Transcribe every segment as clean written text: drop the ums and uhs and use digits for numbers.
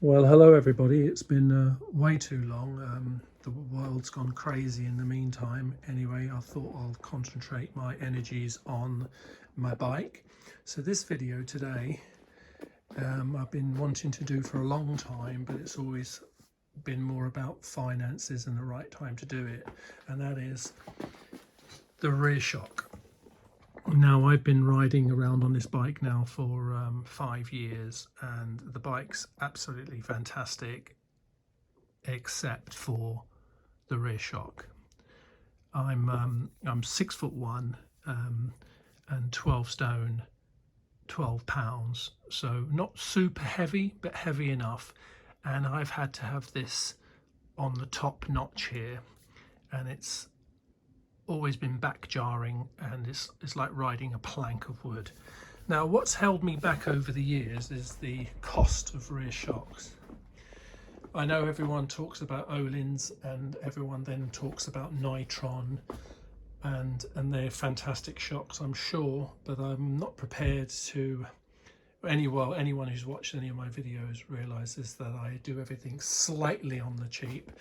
Well, hello everybody. It's been way too long. The world's gone crazy in the meantime. Anyway, I thought I'll concentrate my energies on my bike. So this video today, I've been wanting to do for a long time, but it's always been more about finances and the right time to do it. And that is the rear shock. Now, I've been riding around on this bike now for 5 years, and the bike's absolutely fantastic, except for the rear shock. I'm 6'1" and 12 stone, 12 pounds, so not super heavy, but heavy enough. And I've had to have this on the top notch here, and it's always been back jarring, and it's like riding a plank of wood. Now, what's held me back over the years is the cost of rear shocks. I know everyone talks about Öhlins, and everyone then talks about Nitron, and they're fantastic shocks, I'm sure, but I'm not prepared to. Anyone who's watched any of my videos realizes that I do everything slightly on the cheap.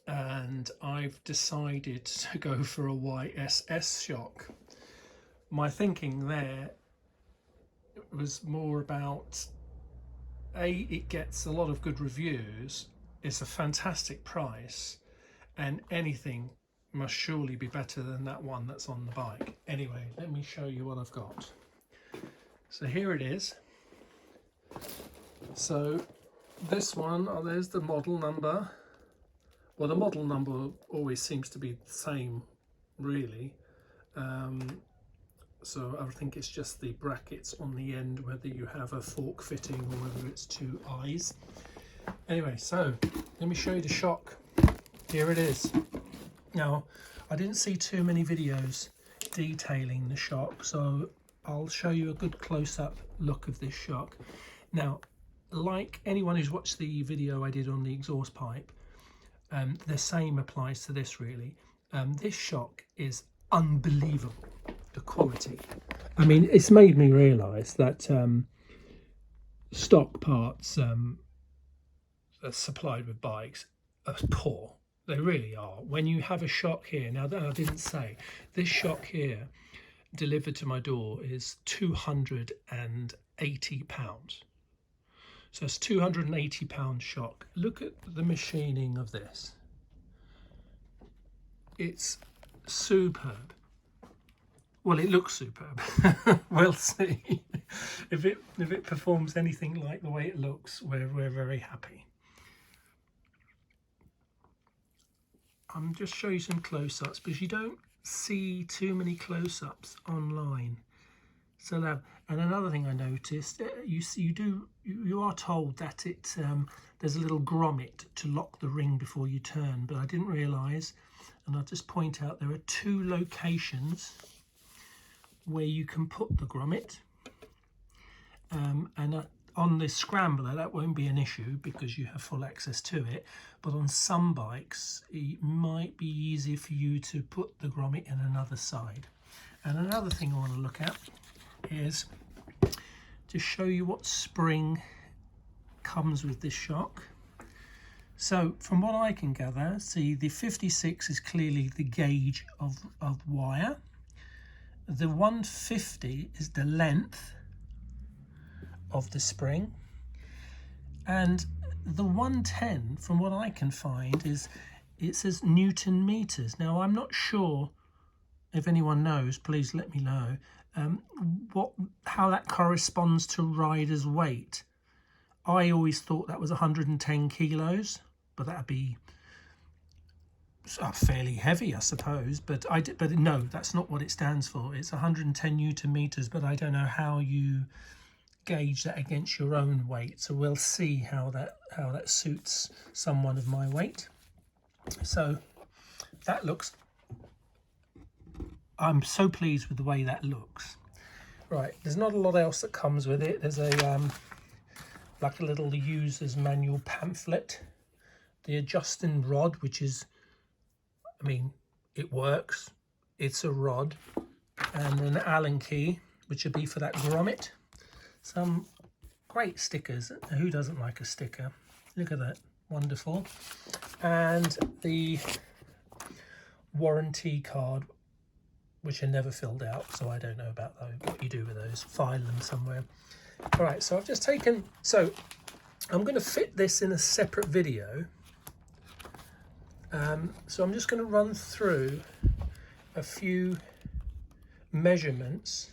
And I've decided to go for a YSS shock. My thinking there was more about, it gets a lot of good reviews, it's a fantastic price, and anything must surely be better than that one that's on the bike. Anyway, let me show you what I've got. So here it is. So this one, there's the model number. Well, the model number always seems to be the same, really. So I think it's just the brackets on the end, whether you have a fork fitting or whether it's two eyes. Anyway, so let me show you the shock. Here it is. Now, I didn't see too many videos detailing the shock, so I'll show you a good close-up look of this shock. Now, like anyone who's watched the video I did on the exhaust pipe, the same applies to this, really. This shock is unbelievable, the quality. I mean, it's made me realise that stock parts supplied with bikes are poor. They really are. When you have a shock here, now that I didn't say, this shock here delivered to my door is £280. So it's £280 shock. Look at the machining of this. It's superb. Well, it looks superb. We'll see. If it performs anything like the way it looks, we're very happy. I'm just show you some close-ups, because you don't see too many close-ups online. So now, and another thing I noticed, you are told that there's a little grommet to lock the ring before you turn, but I didn't realise, and I'll just point out there are 2 locations where you can put the grommet, and on the Scrambler that won't be an issue because you have full access to it, but on some bikes it might be easier for you to put the grommet in another side. And another thing I want to look at is to show you what spring comes with this shock. So from what I can gather, see, the 56 is clearly the gauge of wire. The 150 is the length of the spring, and the 110, from what I can find, it says Newton meters. Now, I'm not sure, if anyone knows, please let me know how that corresponds to rider's weight. I always thought that was 110 kilos, but that'd be fairly heavy, I suppose. But no, that's not what it stands for. It's 110 Newton meters, but I don't know how you gauge that against your own weight. So we'll see how that suits someone of my weight. So that looks. I'm so pleased with the way that looks. Right, there's not a lot else that comes with it. There's a like a little user's manual pamphlet, the adjusting rod, which is, I mean, it works. It's a rod, and an Allen key, which would be for that grommet. Some great stickers. Who doesn't like a sticker? Look at that, wonderful. And the warranty card, which are never filled out, so I don't know about those, what you do with those. File them somewhere. All right, so I've just taken, so I'm going to fit this in a separate video. So I'm just going to run through a few measurements.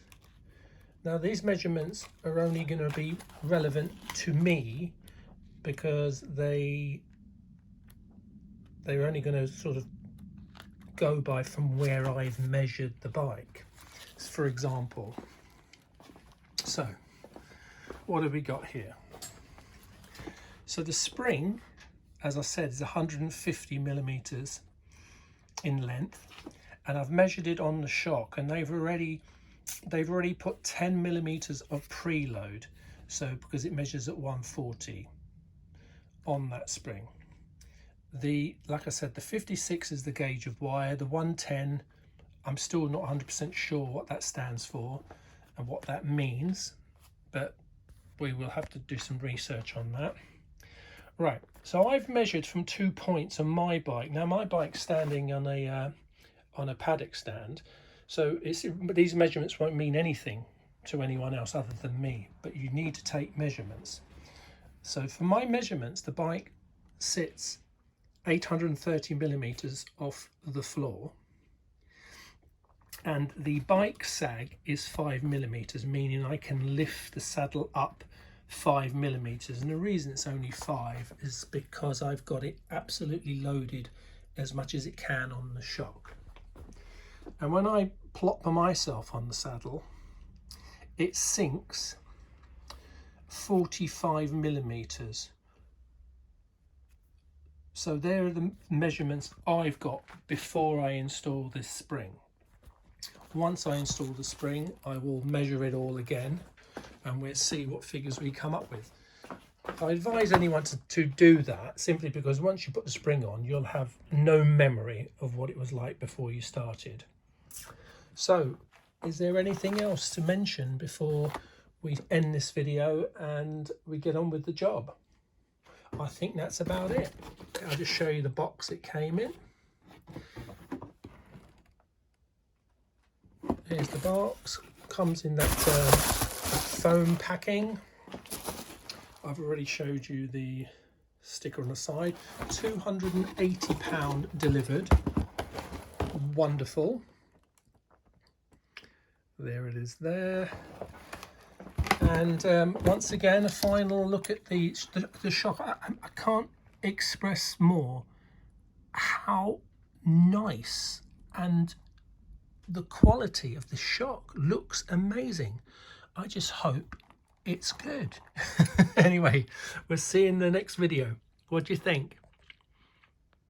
Now these measurements are only going to be relevant to me because they're only going to sort of go by from where I've measured the bike, for example. So what have we got here? So the spring, as I said, is 150 millimeters in length, and I've measured it on the shock, and they've already put 10 millimeters of preload, so because it measures at 140 on that spring. Like I said, the 56 is the gauge of wire. The 110, I'm still not 100% sure what that stands for and what that means, but we will have to do some research on that. Right, so I've measured from 2 points on my bike. Now my bike's standing on a paddock stand, so these measurements won't mean anything to anyone else other than me, but you need to take measurements. So for my measurements, the bike sits 830 millimeters off the floor, and the bike sag is 5 millimeters, meaning I can lift the saddle up 5 millimeters. And the reason it's only 5 is because I've got it absolutely loaded as much as it can on the shock. And when I plop myself on the saddle, it sinks 45 millimeters. So there are the measurements I've got before I install this spring. Once I install the spring, I will measure it all again and we'll see what figures we come up with. I advise anyone to do that simply because once you put the spring on, you'll have no memory of what it was like before you started. So, is there anything else to mention before we end this video and we get on with the job? I think that's about it. I'll just show you the box it came in. Here's the box. Comes in that foam packing. I've already showed you the sticker on the side. £280 delivered. Wonderful. There it is there. And once again, a final look at the shock. I can't express more how nice and the quality of the shock looks amazing. I just hope it's good. Anyway, we'll see you in the next video. What do you think?